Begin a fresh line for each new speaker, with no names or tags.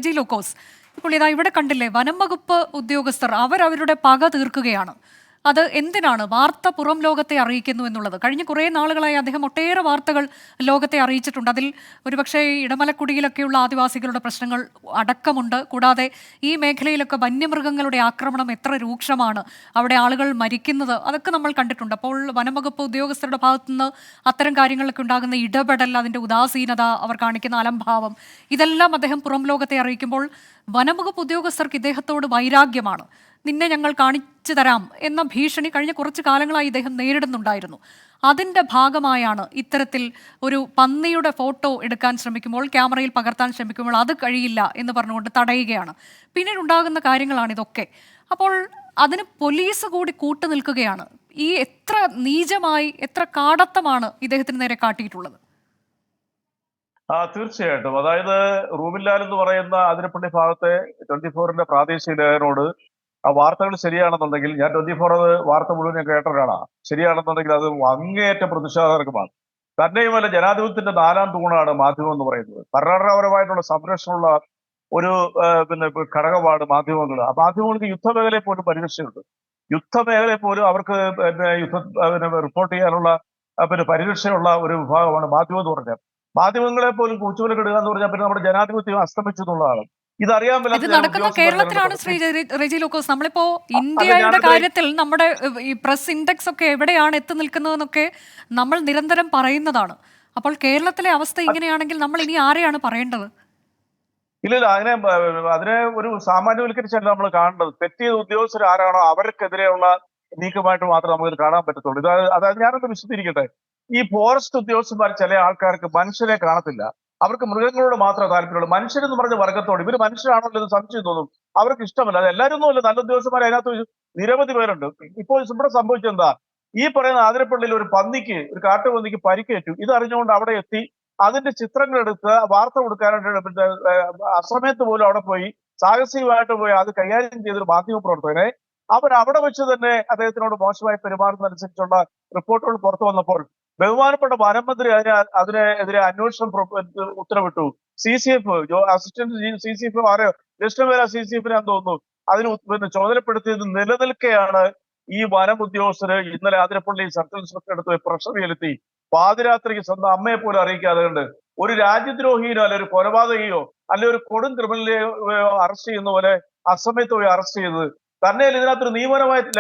G ലൂക്കോസ്, ഇപ്പോൾ ഇതാ ഇവിടെ കണ്ടില്ലേ, വനം വകുപ്പ് ഉദ്യോഗസ്ഥർ അവരവരുടെ പക തീർക്കുകയാണ്. അത് എന്തിനാണ്? വാർത്ത പുറം ലോകത്തെ അറിയിക്കുന്നു എന്നുള്ളത്. കഴിഞ്ഞ കുറേ നാളുകളായി അദ്ദേഹം ഒട്ടേറെ വാർത്തകൾ ലോകത്തെ അറിയിച്ചിട്ടുണ്ട്. അതിൽ ഒരുപക്ഷെ ഇടമലക്കുടിയിലൊക്കെയുള്ള ആദിവാസികളുടെ പ്രശ്നങ്ങൾ അടക്കമുണ്ട്. കൂടാതെ ഈ മേഖലയിലൊക്കെ വന്യമൃഗങ്ങളുടെ ആക്രമണം എത്ര രൂക്ഷമാണ്, അവിടെ ആളുകൾ മരിക്കുന്നത്, അതൊക്കെ നമ്മൾ കണ്ടിട്ടുണ്ട്. അപ്പോൾ വനം വകുപ്പ് ഉദ്യോഗസ്ഥരുടെ ഭാഗത്തുനിന്ന് അത്തരം കാര്യങ്ങളിലൊക്കെ ഉണ്ടാകുന്ന ഇടപെടൽ, അതിൻ്റെ ഉദാസീനത, അവർ കാണിക്കുന്ന അലംഭാവം, ഇതെല്ലാം അദ്ദേഹം പുറം ലോകത്തെ അറിയിക്കുമ്പോൾ വനംവകുപ്പ് ഉദ്യോഗസ്ഥർക്ക് ഇദ്ദേഹത്തോട് വൈരാഗ്യമാണ്. നിന്നെ ഞങ്ങൾ കാണിച്ചു തരാം എന്ന ഭീഷണി കഴിഞ്ഞ കുറച്ചു കാലങ്ങളായി ഇദ്ദേഹം നേരിടുന്നുണ്ടായിരുന്നു. അതിൻ്റെ ഭാഗമായാണ് ഇത്തരത്തിൽ ഒരു പന്നിയുടെ ഫോട്ടോ എടുക്കാൻ ശ്രമിക്കുമ്പോൾ, ക്യാമറയിൽ പകർത്താൻ ശ്രമിക്കുമ്പോൾ അത് കഴിയില്ല എന്ന് പറഞ്ഞുകൊണ്ട് തടയുകയാണ്. പിന്നീട് ഉണ്ടാകുന്ന കാര്യങ്ങളാണ് ഇതൊക്കെ. അപ്പോൾ അതിന് പോലീസ് കൂടി കൂട്ടുനിൽക്കുകയാണ്. ഈ എത്ര നീചമായി, എത്ര കാടത്തമാണ് ഇദ്ദേഹത്തിന് നേരെ കാട്ടിയിട്ടുള്ളത്.
തീർച്ചയായിട്ടും. അതായത് റൂബിൻലാൽ എന്ന് പറയുന്ന അതിരപ്പള്ളി ഭാഗത്തെ 24ന്റെ പ്രാദേശിക ലേഖകനോട് ആ വാർത്തകൾ ശരിയാണെന്നുണ്ടെങ്കിൽ, ഞാൻ 24 വാർത്ത മുഴുവൻ ഞാൻ കേട്ട ഒരാളാണ്, ശരിയാണെന്നുണ്ടെങ്കിൽ അത് അങ്ങേയറ്റം പ്രതിഷേധകരമാണ്. തന്നെയുമല്ല, ജനാധിപത്യത്തിന്റെ 4ാം തൂണാണ് മാധ്യമം എന്ന് പറയുന്നത്. ഭരണപരമായിട്ടുള്ള സംരക്ഷണമുള്ള ഒരു ഘടകമാണ് മാധ്യമങ്ങൾ. ആ മാധ്യമങ്ങൾക്ക് യുദ്ധമേഖലയെ പോലും പരിരക്ഷയുണ്ട്. യുദ്ധമേഖലയെ പോലും അവർക്ക് റിപ്പോർട്ട് ചെയ്യാനുള്ള പരിരക്ഷയുള്ള ഒരു വിഭാഗമാണ് മാധ്യമം എന്ന് പറഞ്ഞാൽ. മാധ്യമങ്ങളെ പോലും കൂച്ചുവിലക്കിടുക എന്ന് പറഞ്ഞാൽ പിന്നെ നമ്മുടെ ജനാധിപത്യം അസ്തമിച്ചു എന്നുള്ളതാണ്. ഇതറിയാൻ
ഇത് നടക്കുന്ന കേരളത്തിലാണ് ശ്രീ റെജി ലൂക്കോസ്. നമ്മളിപ്പോ ഇന്ത്യയുടെ കാര്യത്തിൽ നമ്മുടെ ഈ പ്രസ് ഇൻഡെക്സ് ഒക്കെ എവിടെയാണ് എത്തി നിൽക്കുന്നതെന്നൊക്കെ നമ്മൾ നിരന്തരം പറയുന്നതാണ്. അപ്പോൾ കേരളത്തിലെ അവസ്ഥ ഇങ്ങനെയാണെങ്കിൽ നമ്മൾ ഇനി ആരെയാണ് പറയേണ്ടത്?
ഇല്ല, അതിനെ ഒരു സാമാന്യവൽക്കരിച്ചല്ല നമ്മൾ കാണേണ്ടത്. തെറ്റിയ ഉദ്യോഗസ്ഥർ ആരാണോ അവർക്കെതിരെയുള്ള നീക്കമായിട്ട് മാത്രമേ നമുക്ക് കാണാൻ പറ്റത്തുള്ളൂ. അതായത് ഞാനൊന്ന് വിശദീകരിക്കട്ടെ. ഈ ഫോറസ്റ്റ് ഉദ്യോഗസ്ഥന്മാർ ചില ആൾക്കാർക്ക് മനുഷ്യരെ കാണത്തില്ല, അവർക്ക് മൃഗങ്ങളോട് മാത്രമേ താല്പര്യമുള്ളൂ. മനുഷ്യരെന്ന് പറഞ്ഞ വർഗത്തോട് ഇവര് മനുഷ്യരാണല്ലോ എന്ന് സംശയം തോന്നും. അവർക്ക് ഇഷ്ടമല്ല. അത് എല്ലാവരും ഒന്നുമല്ല, നല്ല ഉദ്യോഗസ്ഥന്മാർ അതിനകത്ത് നിരവധി പേരുണ്ട്. ഇപ്പോൾ ഇവിടെ സംഭവിച്ചെന്താ, ഈ പറയുന്ന ആതിരപ്പള്ളിയിൽ ഒരു പന്നിക്ക്, ഒരു കാട്ടുപന്നിക്ക് പരിക്കേറ്റു. ഇത് അറിഞ്ഞുകൊണ്ട് അവിടെ എത്തി അതിന്റെ ചിത്രങ്ങൾ എടുത്ത് വാർത്ത കൊടുക്കാനായിട്ട് അസമയത്ത് പോലും അവിടെ പോയി സാഹസികമായിട്ട് പോയി അത് കൈകാര്യം ചെയ്തൊരു മാധ്യമ പ്രവർത്തകനെ അവിടെ വെച്ച് തന്നെ അദ്ദേഹത്തിനോട് മോശമായി പെരുമാറുന്നതനുസരിച്ചുള്ള റിപ്പോർട്ടുകൾ പുറത്തു വന്നപ്പോൾ ബഹുമാനപ്പെട്ട വനമന്ത്രി അതിനെതിരെ അന്വേഷണം ഉത്തരവിട്ടു. CCF അസിസ്റ്റന്റ് CCF ആരോ കൃഷ്ണവേല CCFിനാന്ന് തോന്നുന്നു അതിന് ചുമതലപ്പെടുത്തിയത് നിലനിൽക്കെയാണ് ഈ വനം ഉദ്യോഗസ്ഥര് ഇന്നലെ ആതിരപ്പള്ളി സർക്കിൾ ഇൻസ്പെക്ടർ എടുത്ത് പ്രഷർ ചെലുത്തി പാതിരാത്രിക്ക് സ്വന്തം അമ്മയെ പോലും അറിയിക്കാതെ കണ്ട് ഒരു രാജ്യദ്രോഹിയോ അല്ലെ ഒരു കൊലപാതകയോ അല്ലെ ഒരു കൊടും ക്രിമിനലിനെ അറസ്റ്റ് ചെയ്യുന്ന പോലെ അസമയത്ത് പോയി അറസ്റ്റ് ചെയ്തത് തന്നെ ഇതിനകത്തൊരു നിയമപരമായിട്ട്